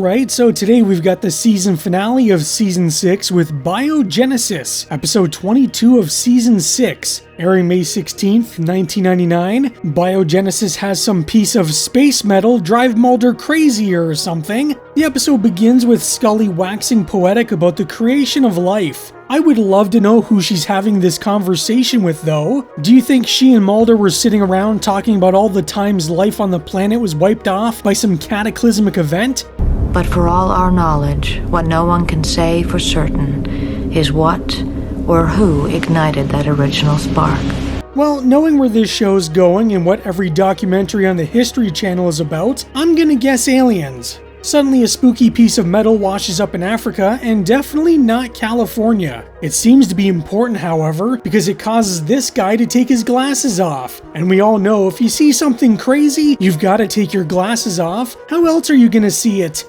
Alright, so today we've got the season finale of Season 6 with Biogenesis, episode 22 of Season 6. Airing May 16th, 1999, Biogenesis has some piece of space metal drive Mulder crazy or something. The episode begins with Scully waxing poetic about the creation of life. I would love to know who she's having this conversation with though. Do you think she and Mulder were sitting around talking about all the times life on the planet was wiped off by some cataclysmic event? But for all our knowledge, what no one can say for certain is what or who ignited that original spark. Well, knowing where this show's going and what every documentary on the History Channel is about, I'm gonna guess aliens. Suddenly a spooky piece of metal washes up in Africa, and definitely not California. It seems to be important, however, because it causes this guy to take his glasses off. And we all know if you see something crazy, you've gotta take your glasses off. How else are you gonna see it?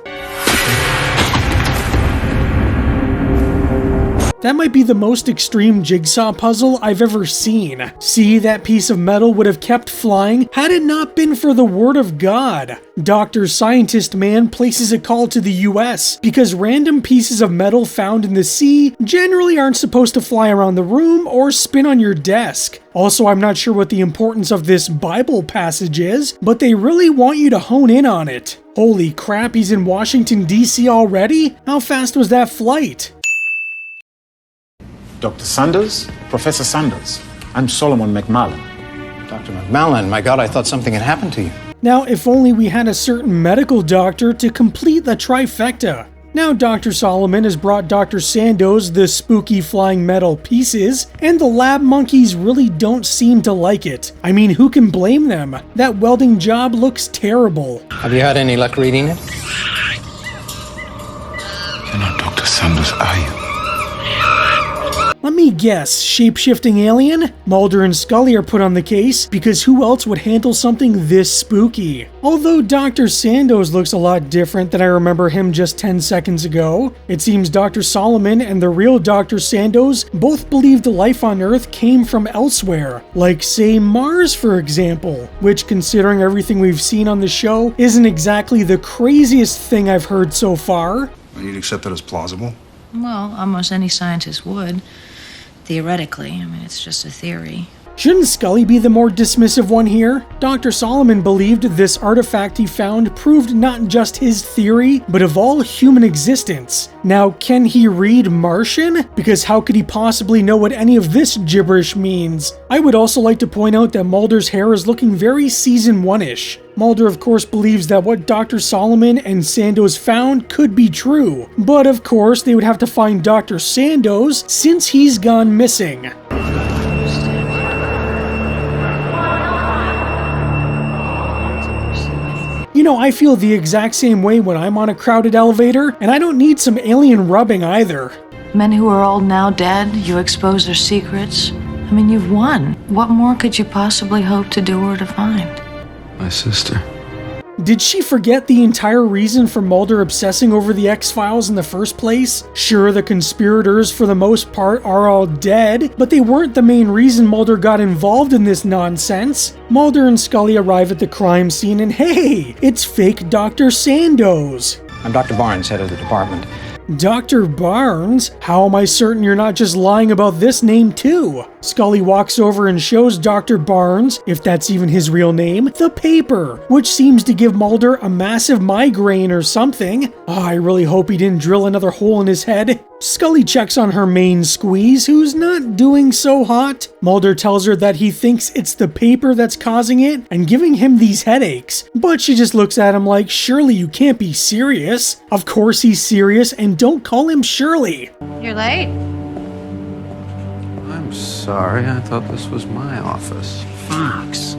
That might be the most extreme jigsaw puzzle I've ever seen. See, that piece of metal would have kept flying had it not been for the word of God. Dr. Scientist Man places a call to the US because random pieces of metal found in the sea generally aren't supposed to fly around the room or spin on your desk. Also, I'm not sure what the importance of this Bible passage is, but they really want you to hone in on it. Holy crap, he's in Washington, D.C. already? How fast was that flight? Dr. Sanders? Professor Sanders. I'm Solomon McMullen. Dr. McMullen, my God, I thought something had happened to you. Now, if only we had a certain medical doctor to complete the trifecta. Now Dr. Solomon has brought Dr. Sandoz the spooky flying metal pieces, and the lab monkeys really don't seem to like it. I mean, who can blame them? That welding job looks terrible. Have you had any luck reading it? You're not Dr. Sanders, are you? Let me guess, shape-shifting alien? Mulder and Scully are put on the case because who else would handle something this spooky? Although Dr. Sandoz looks a lot different than I remember him just 10 seconds ago, it seems Dr. Solomon and the real Dr. Sandoz both believed life on Earth came from elsewhere, like say Mars for example, which considering everything we've seen on the show isn't exactly the craziest thing I've heard so far. You'd accept that as plausible? Well, almost any scientist would. Theoretically, I mean, it's just a theory. Shouldn't Scully be the more dismissive one here? Dr. Solomon believed this artifact he found proved not just his theory, but of all human existence. Now, can he read Martian? Because how could he possibly know what any of this gibberish means? I would also like to point out that Mulder's hair is looking very season 1-ish. Mulder of course believes that what Dr. Solomon and Sandoz found could be true, but of course they would have to find Dr. Sandoz since he's gone missing. You know, I feel the exact same way when I'm on a crowded elevator, and I don't need some alien rubbing either. Men who are all now dead, you expose their secrets. I mean, you've won. What more could you possibly hope to do or to find? My sister. Did she forget the entire reason for Mulder obsessing over the X-Files in the first place? Sure, the conspirators for the most part are all dead, but they weren't the main reason Mulder got involved in this nonsense. Mulder and Scully arrive at the crime scene and hey, it's fake Dr. Sandoz. I'm Dr. Barnes, head of the department. Dr. Barnes? How am I certain you're not just lying about this name too? Scully walks over and shows Dr. Barnes, if that's even his real name, the paper, which seems to give Mulder a massive migraine or something. Oh, I really hope he didn't drill another hole in his head. Scully checks on her main squeeze, who's not doing so hot. Mulder tells her that he thinks it's the paper that's causing it and giving him these headaches, but she just looks at him like, surely you can't be serious. Of course he's serious, and don't call him Shirley. You're late. I'm sorry, I thought this was my office. Fox.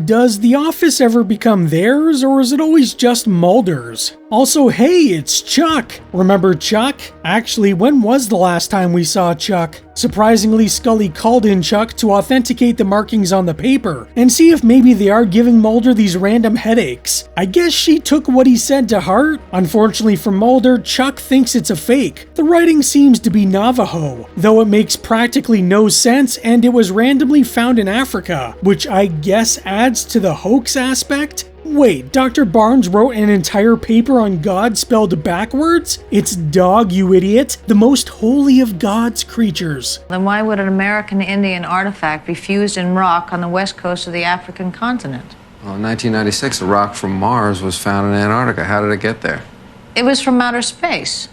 Does the office ever become theirs, or is it always just Mulder's? Also, hey, it's Chuck! Remember Chuck? Actually, when was the last time we saw Chuck? Surprisingly, Scully called in Chuck to authenticate the markings on the paper, and see if maybe they are giving Mulder these random headaches. I guess she took what he said to heart. Unfortunately for Mulder, Chuck thinks it's a fake. The writing seems to be Navajo, though it makes practically no sense, and it was randomly found in Africa, which I guess adds to the hoax aspect? Wait, Dr. Barnes wrote an entire paper on God spelled backwards? It's dog, you idiot. The most holy of God's creatures. Then why would an American Indian artifact be fused in rock on the west coast of the African continent? Well, in 1996, a rock from Mars was found in Antarctica. How did it get there? It was from outer space.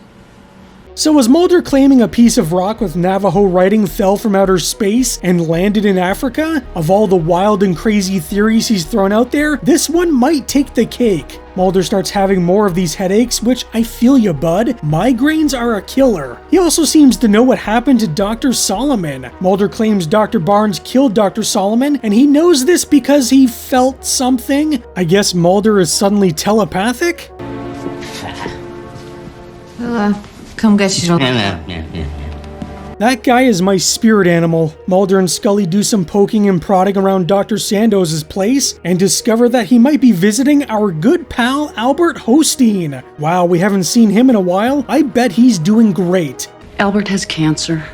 So was Mulder claiming a piece of rock with Navajo writing fell from outer space and landed in Africa? Of all the wild and crazy theories he's thrown out there, this one might take the cake. Mulder starts having more of these headaches, which I feel ya, bud. Migraines are a killer. He also seems to know what happened to Dr. Solomon. Mulder claims Dr. Barnes killed Dr. Solomon, and he knows this because he felt something. I guess Mulder is suddenly telepathic? Come get you. That guy is my spirit animal. Mulder and Scully do some poking and prodding around Dr. Sandoz's place and discover that he might be visiting our good pal Albert Hosteen. Wow, we haven't seen him in a while. I bet he's doing great. Albert has cancer.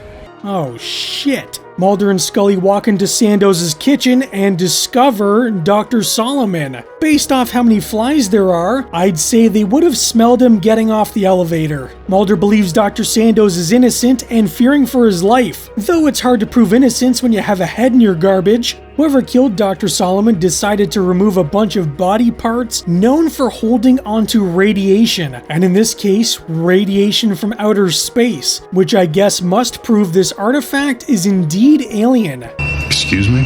Oh shit. Mulder and Scully walk into Sandoz's kitchen and discover Dr. Solomon. Based off how many flies there are, I'd say they would have smelled him getting off the elevator. Mulder believes Dr. Sandoz is innocent and fearing for his life, though it's hard to prove innocence when you have a head in your garbage. Whoever killed Dr. Solomon decided to remove a bunch of body parts known for holding onto radiation, and in this case, radiation from outer space, which I guess must prove this artifact is indeed alien. Excuse me?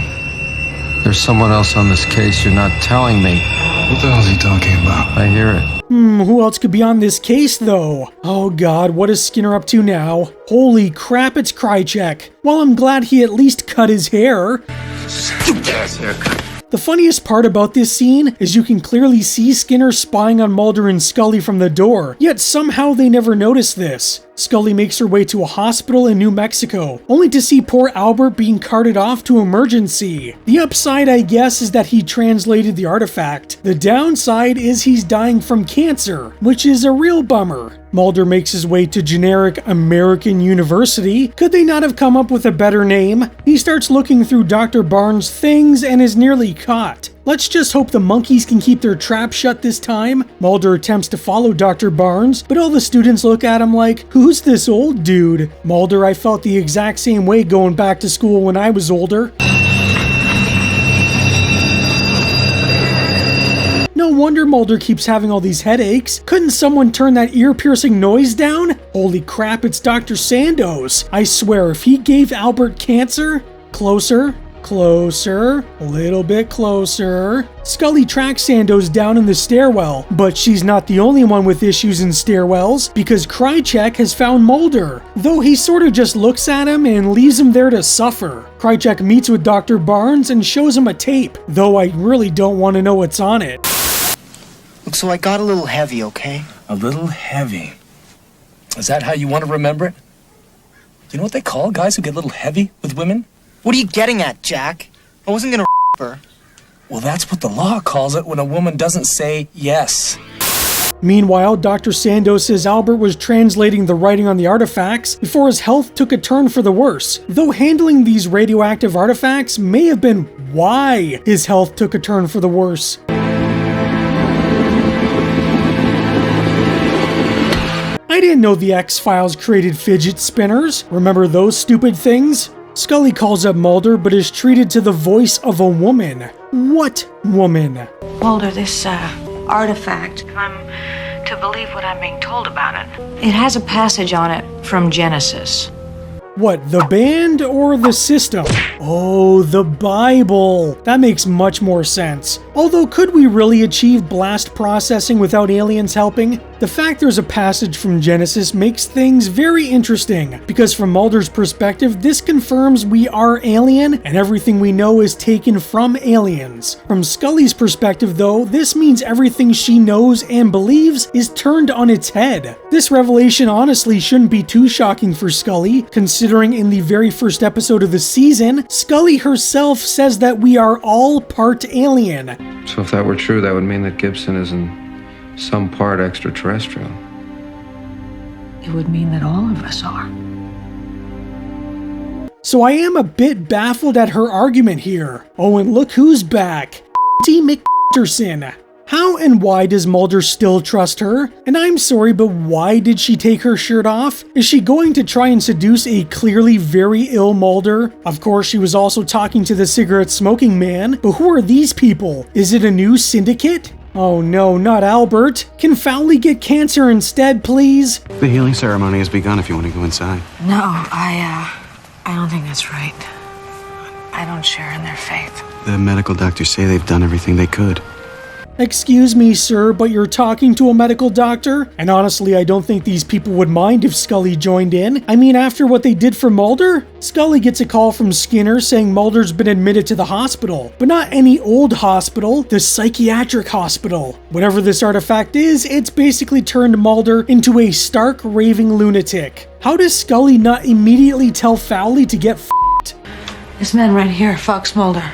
There's someone else on this case you're not telling me. What the hell is he talking about? I hear it. Who else could be on this case though? Oh god, what is Skinner up to now? Holy crap, it's Krychek. Well, I'm glad he at least cut his hair. Stupid ass haircut. The funniest part about this scene is you can clearly see Skinner spying on Mulder and Scully from the door, yet somehow they never notice this. Scully makes her way to a hospital in New Mexico, only to see poor Albert being carted off to emergency. The upside, I guess, is that he translated the artifact. The downside is he's dying from cancer, which is a real bummer. Mulder makes his way to generic American University. Could they not have come up with a better name? He starts looking through Dr. Barnes' things and is nearly caught. Let's just hope the monkeys can keep their trap shut this time. Mulder attempts to follow Dr. Barnes, but all the students look at him like, who's this old dude? Mulder, I felt the exact same way going back to school when I was older. No wonder Mulder keeps having all these headaches. Couldn't someone turn that ear-piercing noise down? Holy crap, it's Dr. Sandoz. I swear, if he gave Albert cancer... Closer. Closer, a little bit closer. Scully tracks Sandoz down in the stairwell, but she's not the only one with issues in stairwells because Krychek has found Mulder, though he sort of just looks at him and leaves him there to suffer. Krychek meets with Dr. Barnes and shows him a tape, though I really don't want to know what's on it. Look, so I got a little heavy, okay? A little heavy. Is that how you want to remember it? Do you know what they call guys who get a little heavy with women? What are you getting at, Jack? I wasn't gonna her. Well, that's what the law calls it when a woman doesn't say yes. Meanwhile, Dr. Sandoz says Albert was translating the writing on the artifacts before his health took a turn for the worse, though handling these radioactive artifacts may have been why his health took a turn for the worse. I didn't know the X-Files created fidget spinners. Remember those stupid things? Scully calls up Mulder, but is treated to the voice of a woman. What woman? Mulder, this artifact, if I'm to believe what I'm being told about it, it has a passage on it from Genesis. What, the band or the system? Oh, the Bible. That makes much more sense. Although, could we really achieve blast processing without aliens helping? The fact there's a passage from Genesis makes things very interesting, because from Mulder's perspective, this confirms we are alien and everything we know is taken from aliens. From Scully's perspective though, this means everything she knows and believes is turned on its head. This revelation honestly shouldn't be too shocking for Scully, considering in the very first episode of the season, Scully herself says that we are all part alien. So if that were true, that would mean that Gibson is in some part extraterrestrial. It would mean that all of us are. So I am a bit baffled at her argument here. Oh, and look who's back. T. McPherson. How and why does Mulder still trust her? And I'm sorry, but why did she take her shirt off? Is she going to try and seduce a clearly very ill Mulder? Of course, she was also talking to the cigarette smoking man, but who are these people? Is it a new syndicate? Oh no, not Albert. Can Fowley get cancer instead, please? The healing ceremony has begun if you want to go inside. No, I don't think that's right. I don't share in their faith. The medical doctors say they've done everything they could. Excuse me, sir, but you're talking to a medical doctor? And honestly, I don't think these people would mind if Scully joined in. I mean, after what they did for Mulder? Scully gets a call from Skinner saying Mulder's been admitted to the hospital. But not any old hospital, the psychiatric hospital. Whatever this artifact is, it's basically turned Mulder into a stark raving lunatic. How does Scully not immediately tell Fowley to get f***ed? This man right here, Fox Mulder.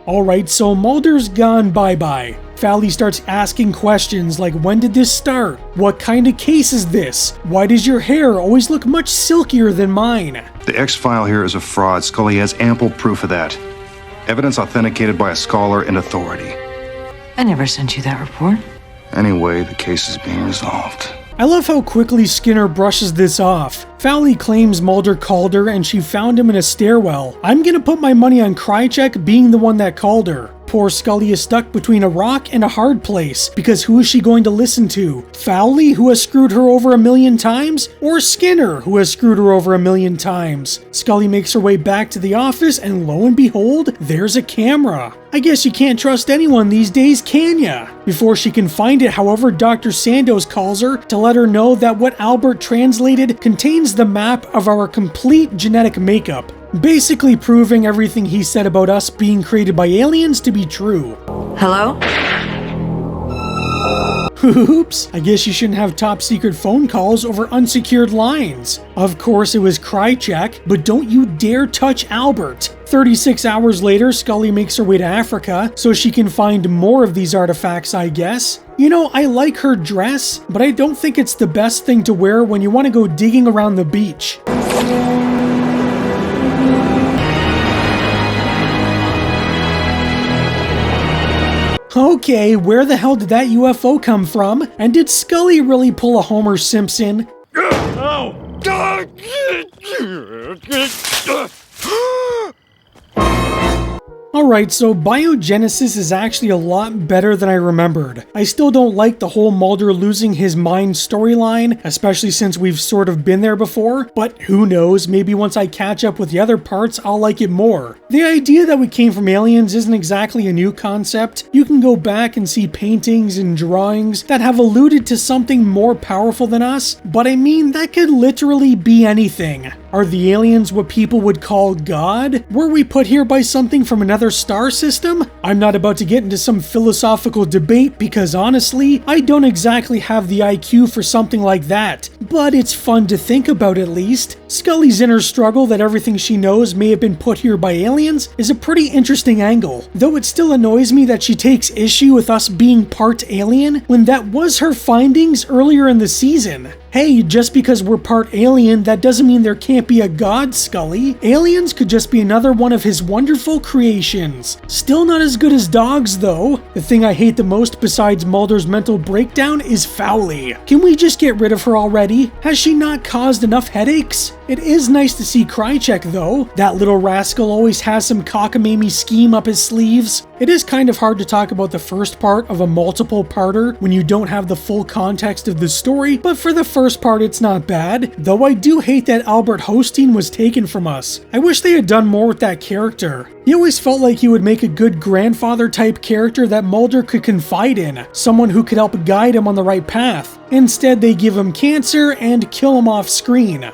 Alright, so Mulder's gone bye-bye. Fowley starts asking questions like, when did this start? What kind of case is this? Why does your hair always look much silkier than mine? The X-File here is a fraud. Scully has ample proof of that. Evidence authenticated by a scholar and authority. I never sent you that report. Anyway, the case is being resolved. I love how quickly Skinner brushes this off. Fowley claims Mulder called her and she found him in a stairwell. I'm gonna put my money on Krychek being the one that called her. Poor Scully is stuck between a rock and a hard place, because who is she going to listen to? Fowley, who has screwed her over 1,000,000 times? Or Skinner, who has screwed her over 1,000,000 times? Scully makes her way back to the office and lo and behold, there's a camera. I guess you can't trust anyone these days, can ya? Before she can find it, however, Dr. Sandoz calls her to let her know that what Albert translated contains the map of our complete genetic makeup, basically proving everything he said about us being created by aliens to be true. Hello? Oops, I guess you shouldn't have top secret phone calls over unsecured lines. Of course it was Krychek, but don't you dare touch Albert. 36 hours later, Scully makes her way to Africa so she can find more of these artifacts, I guess. You know, I like her dress, but I don't think it's the best thing to wear when you want to go digging around the beach. Okay, where the hell did that UFO come from? And did Scully really pull a Homer Simpson? Alright, so Biogenesis is actually a lot better than I remembered. I still don't like the whole Mulder losing his mind storyline, especially since we've sort of been there before, but who knows, maybe once I catch up with the other parts, I'll like it more. The idea that we came from aliens isn't exactly a new concept. You can go back and see paintings and drawings that have alluded to something more powerful than us, but I mean, that could literally be anything. Are the aliens what people would call God? Were we put here by something from another star system? I'm not about to get into some philosophical debate because honestly, I don't exactly have the IQ for something like that. But it's fun to think about at least. Scully's inner struggle that everything she knows may have been put here by aliens is a pretty interesting angle, though it still annoys me that she takes issue with us being part alien when that was her findings earlier in the season. Hey, just because we're part alien, that doesn't mean there can't be a god, Scully. Aliens could just be another one of his wonderful creations. Still not as good as dogs, though. The thing I hate the most besides Mulder's mental breakdown is Fowley. Can we just get rid of her already? Has she not caused enough headaches? It is nice to see Krychek, though. That little rascal always has some cockamamie scheme up his sleeves. It is kind of hard to talk about the first part of a multiple-parter when you don't have the full context of the story, but for the first part it's not bad, though I do hate that Albert Hosteen was taken from us. I wish they had done more with that character. He always felt like he would make a good grandfather-type character that Mulder could confide in, someone who could help guide him on the right path. Instead, they give him cancer and kill him off screen.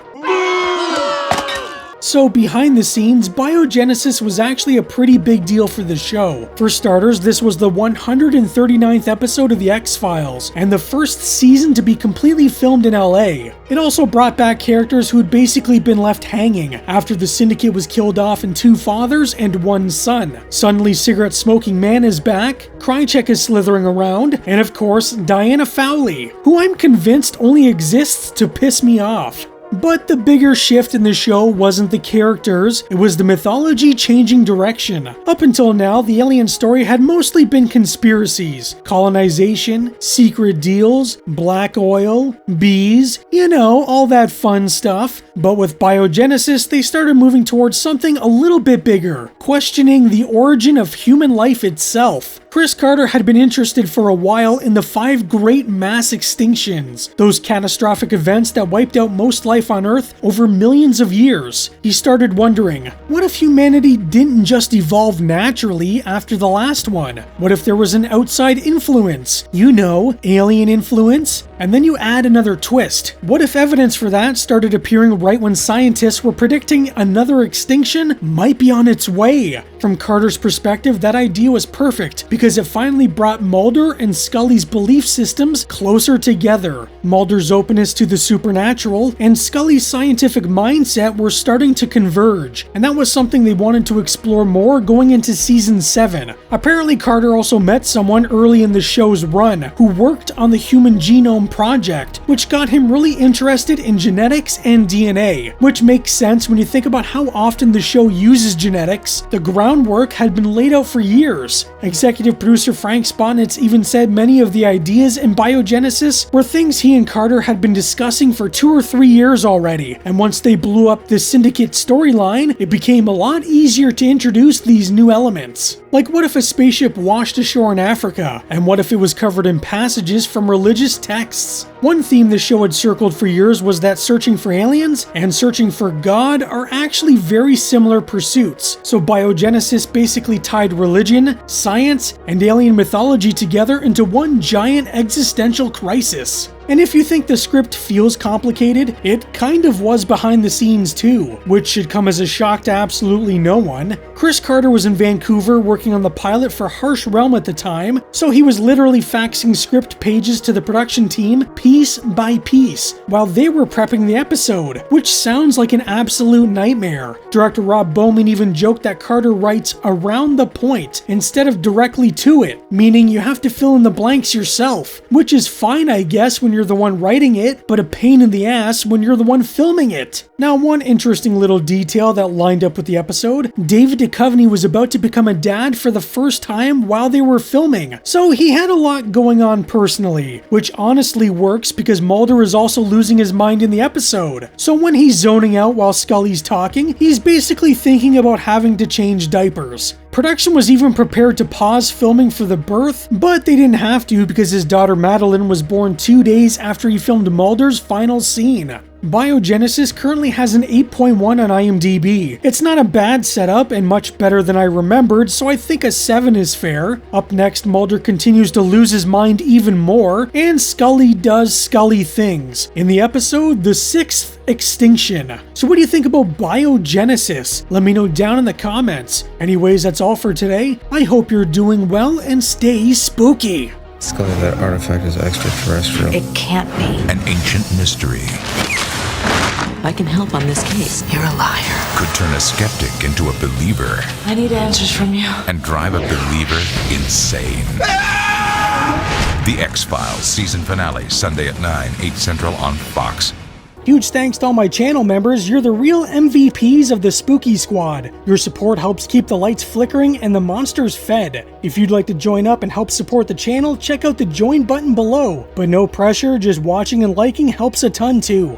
So behind the scenes, Biogenesis was actually a pretty big deal for the show. For starters, this was the 139th episode of The X-Files, and the first season to be completely filmed in LA. It also brought back characters who had basically been left hanging after the Syndicate was killed off in 2 fathers and 1 son. Suddenly, cigarette-smoking man is back, Krychek is slithering around, and of course, Diana Fowley, who I'm convinced only exists to piss me off. But the bigger shift in the show wasn't the characters, it was the mythology changing direction. Up until now, the alien story had mostly been conspiracies, colonization, secret deals, black oil, bees, you know, all that fun stuff. But with Biogenesis, they started moving towards something a little bit bigger, questioning the origin of human life itself. Chris Carter had been interested for a while in the 5 great mass extinctions, those catastrophic events that wiped out most life on Earth over millions of years. He started wondering, what if humanity didn't just evolve naturally after the last one? What if there was an outside influence? You know, alien influence? And then you add another twist. What if evidence for that started appearing right when scientists were predicting another extinction might be on its way? From Carter's perspective, that idea was perfect because it finally brought Mulder and Scully's belief systems closer together. Mulder's openness to the supernatural and Scully's scientific mindset were starting to converge, and that was something they wanted to explore more going into season 7. Apparently, Carter also met someone early in the show's run who worked on the Human Genome Project, which got him really interested in genetics and DNA, which makes sense when you think about how often the show uses genetics. The groundwork had been laid out for years. Executive producer Frank Spotnitz even said many of the ideas in Biogenesis were things he and Carter had been discussing for 2 or 3 years already, and once they blew up the Syndicate storyline, it became a lot easier to introduce these new elements. Like, what if a spaceship washed ashore in Africa? And what if it was covered in passages from religious texts? One theme the show had circled for years was that searching for aliens and searching for God are actually very similar pursuits. So Biogenesis basically tied religion, science, and alien mythology together into one giant existential crisis. And if you think the script feels complicated, it kind of was behind the scenes too, which should come as a shock to absolutely no one. Chris Carter was in Vancouver working on the pilot for Harsh Realm at the time, so he was literally faxing script pages to the production team piece by piece while they were prepping the episode, which sounds like an absolute nightmare. Director Rob Bowman even joked that Carter writes around the point instead of directly to it, meaning you have to fill in the blanks yourself, which is fine I guess when you're the one writing it, but a pain in the ass when you're the one filming it. Now, one interesting little detail that lined up with the episode, David Duchovny was about to become a dad for the first time while they were filming, so he had a lot going on personally, which honestly works because Mulder is also losing his mind in the episode. So when he's zoning out while Scully's talking, he's basically thinking about having to change diapers. Production was even prepared to pause filming for the birth, but they didn't have to because his daughter Madeline was born 2 days after he filmed Mulder's final scene. Biogenesis currently has an 8.1 on IMDb. It's not a bad setup and much better than I remembered, so I think a 7 is fair. Up next, Mulder continues to lose his mind even more, and Scully does Scully things. In the episode, The 6th Extinction. So what do you think about Biogenesis? Let me know down in the comments. Anyways, that's all for today. I hope you're doing well and stay spooky. Scully, that artifact is extraterrestrial. It can't be. An ancient mystery I can help on this case. You're a liar. could turn a skeptic into a believer I need answers from you. and drive a believer insane. The X-Files season finale, Sunday at 9, 8 Central on Fox. Huge thanks to all my channel members, you're the real MVPs of the Spooky Squad. Your support helps keep the lights flickering and the monsters fed. If you'd like to join up and help support the channel, check out the join button below. But no pressure, just watching and liking helps a ton too.